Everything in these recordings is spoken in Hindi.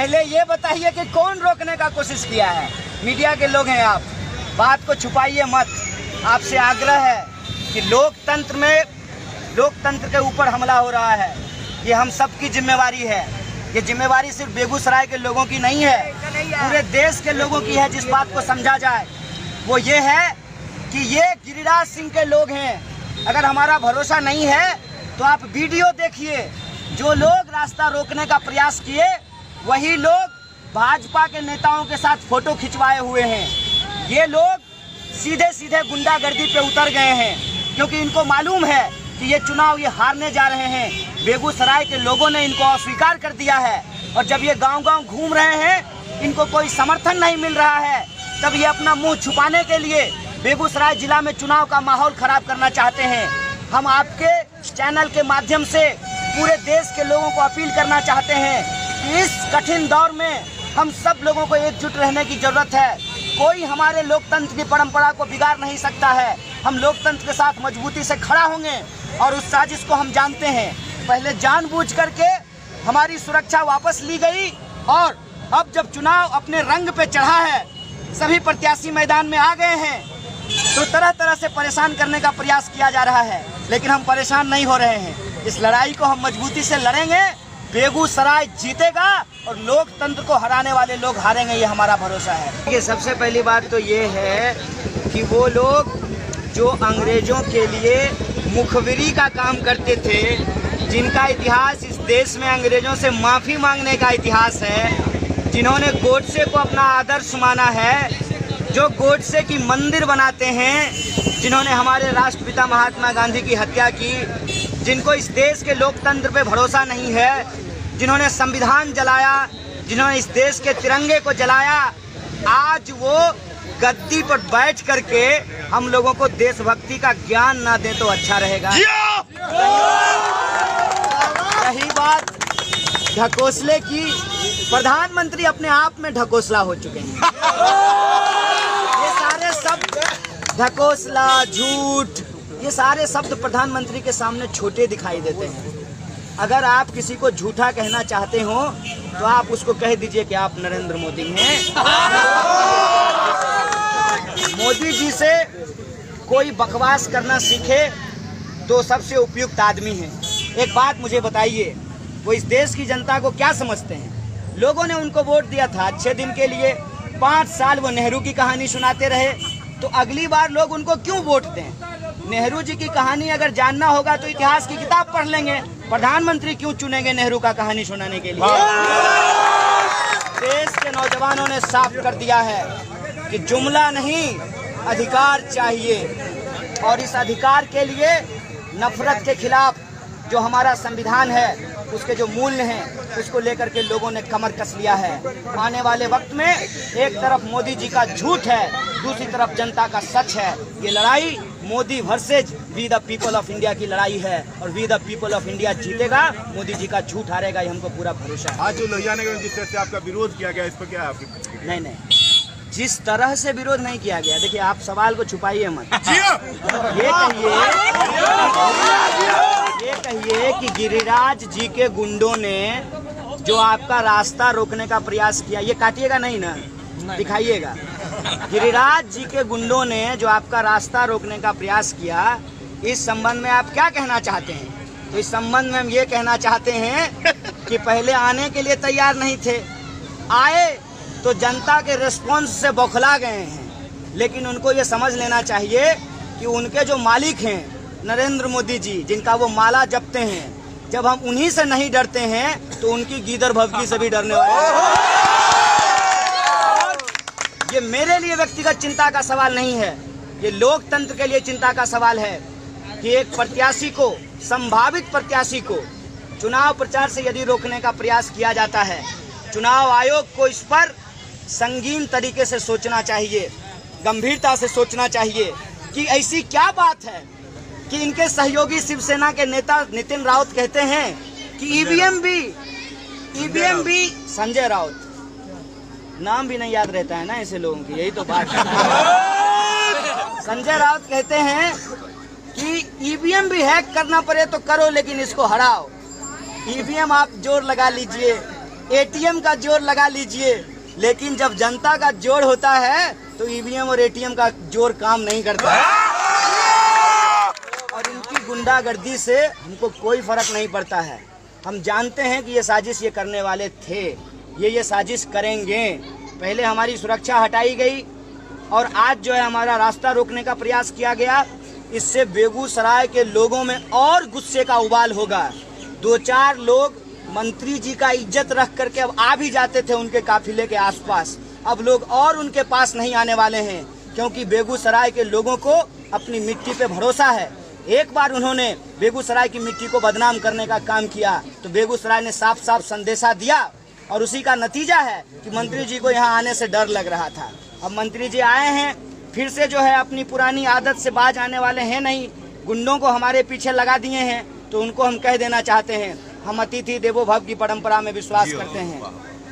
पहले ये बताइए कि कौन रोकने का कोशिश किया है? मीडिया के लोग हैं आप, बात को छुपाइए मत। आपसे आग्रह है कि लोकतंत्र के ऊपर हमला हो रहा है, ये हम सबकी जिम्मेवारी है। ये जिम्मेवारी सिर्फ बेगूसराय के लोगों की नहीं है, पूरे देश के लोगों की है। जिस बात को समझा जाए वो ये है कि ये गिरिराज सिंह के लोग हैं। अगर हमारा भरोसा नहीं है तो आप वीडियो देखिए। जो लोग रास्ता रोकने का प्रयास किए वही लोग भाजपा के नेताओं के साथ फोटो खिंचवाए हुए हैं। ये लोग सीधे सीधे गुंडागर्दी पे उतर गए हैं, क्योंकि इनको मालूम है कि ये चुनाव ये हारने जा रहे हैं। बेगूसराय के लोगों ने इनको अस्वीकार कर दिया है, और जब ये गांव-गांव घूम रहे हैं, इनको कोई समर्थन नहीं मिल रहा है, तब ये अपना मुंह छुपाने के लिए बेगूसराय जिला में चुनाव का माहौल खराब करना चाहते हैं। हम आपके चैनल के माध्यम से पूरे देश के लोगों को अपील करना चाहते हैं कि इस कठिन दौर में हम सब लोगों को एकजुट रहने की जरूरत है। कोई हमारे लोकतंत्र की परंपरा को बिगाड़ नहीं सकता है। हम लोकतंत्र के साथ मजबूती से खड़ा होंगे, और उस साजिश को हम जानते हैं। पहले जानबूझ करके हमारी सुरक्षा वापस ली गई, और अब जब चुनाव अपने रंग पे चढ़ा है, सभी प्रत्याशी मैदान में आ गए हैं, तो तरह तरह से परेशान करने का प्रयास किया जा रहा है। लेकिन हम परेशान नहीं हो रहे हैं। इस लड़ाई को हम मजबूती से लड़ेंगे। बेगूसराय जीतेगा और लोकतंत्र को हराने वाले लोग हारेंगे, ये हमारा भरोसा है। ये सबसे पहली बात तो ये है कि वो लोग जो अंग्रेजों के लिए मुखबिरी का काम करते थे, जिनका इतिहास इस देश में अंग्रेजों से माफ़ी मांगने का इतिहास है, जिन्होंने गोडसे को अपना आदर्श माना है, जो गोडसे की मंदिर बनाते हैं, जिन्होंने हमारे राष्ट्रपिता महात्मा गांधी की हत्या की, जिनको इस देश के लोकतंत्र पे भरोसा नहीं है, जिन्होंने संविधान जलाया, जिन्होंने इस देश के तिरंगे को जलाया, आज वो गद्दी पर बैठ करके हम लोगों को देशभक्ति का ज्ञान ना दे तो अच्छा रहेगा। रही बात ढकोसले की, प्रधानमंत्री अपने आप में ढकोसला हो चुके हैं। ये सारे शब्द ढकोसला, झूठ, ये सारे शब्द प्रधानमंत्री के सामने छोटे दिखाई देते हैं। अगर आप किसी को झूठा कहना चाहते हो तो आप उसको कह दीजिए कि आप नरेंद्र मोदी हैं। मोदी जी से कोई बकवास करना सीखे तो सबसे उपयुक्त आदमी हैं। एक बात मुझे बताइए, वो इस देश की जनता को क्या समझते हैं? लोगों ने उनको वोट दिया था अच्छे दिन के लिए, 5 साल वो नेहरू की कहानी सुनाते रहे, तो अगली बार लोग उनको क्यों वोट दें? नेहरू जी की कहानी अगर जानना होगा तो इतिहास की किताब पढ़ लेंगे। प्रधानमंत्री क्यों चुनेंगे नेहरू का कहानी सुनाने के लिए? देश के नौजवानों ने साफ कर दिया है कि जुमला नहीं, अधिकार चाहिए, और इस अधिकार के लिए नफरत के खिलाफ जो हमारा संविधान है, उसके जो मूल्य हैं, उसको लेकर के लोगों ने कमर कस लिया है। आने वाले वक्त में एक तरफ मोदी जी का झूठ है, दूसरी तरफ जनता का सच है। ये लड़ाई Modi versus we the people of India की लड़ाई है, और we the people of India जीतेगा, मोदी जी का झूठ हारेगा, ये हमको पूरा भरोसा है। आज जो लोहिया नगर में जिस तरह से आपका विरोध किया गया, इस पर क्या है आपकी? नहीं, जिस तरह से विरोध नहीं किया गया, देखिए आप सवाल को छुपाइए मत। ये कहिए कि गिरिराज जी के गुंडों ने जो आपका रास्ता रोकने का प्रयास किया, ये काटिएगा नहीं ना, दिखाइएगा। गिरिराज जी के गुंडों ने जो आपका रास्ता रोकने का प्रयास किया, इस संबंध में आप क्या कहना चाहते हैं? तो इस संबंध में हम ये कहना चाहते हैं कि पहले आने के लिए तैयार नहीं थे, आए तो जनता के रिस्पॉन्स से बौखला गए हैं। लेकिन उनको ये समझ लेना चाहिए कि उनके जो मालिक हैं नरेंद्र मोदी जी, जिनका वो माला जपते हैं, जब हम उन्हीं से नहीं डरते हैं तो उनकी गीदड़ भभकी से भी डरने वाले हैं। ये मेरे लिए व्यक्तिगत चिंता का सवाल नहीं है, ये लोकतंत्र के लिए चिंता का सवाल है कि एक प्रत्याशी को, संभावित प्रत्याशी को चुनाव प्रचार से यदि रोकने का प्रयास किया जाता है, चुनाव आयोग को इस पर संगीन तरीके से सोचना चाहिए, गंभीरता से सोचना चाहिए कि ऐसी क्या बात है कि इनके सहयोगी शिवसेना के नेता नितिन राउत कहते हैं कि ईवीएम भी संजय राउत, नाम भी नहीं याद रहता है ना ऐसे लोगों की, यही तो बात है। संजय राउत कहते हैं कि ईवीएम भी हैक करना पड़े तो करो, लेकिन इसको हराओ। ईवीएम आप जोर लगा लीजिए, एटीएम का जोर लगा लीजिए, लेकिन जब जनता का जोर होता है तो ईवीएम और एटीएम का जोर काम नहीं करता है। और इनकी गुंडागर्दी से हमको कोई फर्क नहीं पड़ता है। हम जानते हैं कि ये साजिश ये करने वाले थे, ये साजिश करेंगे। पहले हमारी सुरक्षा हटाई गई और आज जो है हमारा रास्ता रोकने का प्रयास किया गया। इससे बेगूसराय के लोगों में और गुस्से का उबाल होगा। 2-4 लोग मंत्री जी का इज्जत रख करके अब आ भी जाते थे उनके काफिले के आसपास, अब लोग और उनके पास नहीं आने वाले हैं, क्योंकि बेगूसराय के लोगों को अपनी मिट्टी पे भरोसा है। एक बार उन्होंने बेगूसराय की मिट्टी को बदनाम करने का काम किया तो बेगूसराय ने साफ साफ संदेशा दिया और उसी का नतीजा है कि मंत्री जी को यहाँ आने से डर लग रहा था। अब मंत्री जी आए हैं, फिर से जो है अपनी पुरानी आदत से बाज आने वाले हैं नहीं। गुंडों को हमारे पीछे लगा दिए हैं, तो उनको हम कह देना चाहते हैं, हम अतिथि देवो भव की परंपरा में विश्वास करते हैं।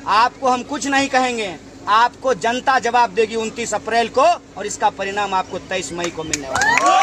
आपको हम कुछ नहीं कहेंगे, आपको जनता जवाब देगी 29 अप्रैल को, और इसका परिणाम आपको 23 मई को मिलने वाला है।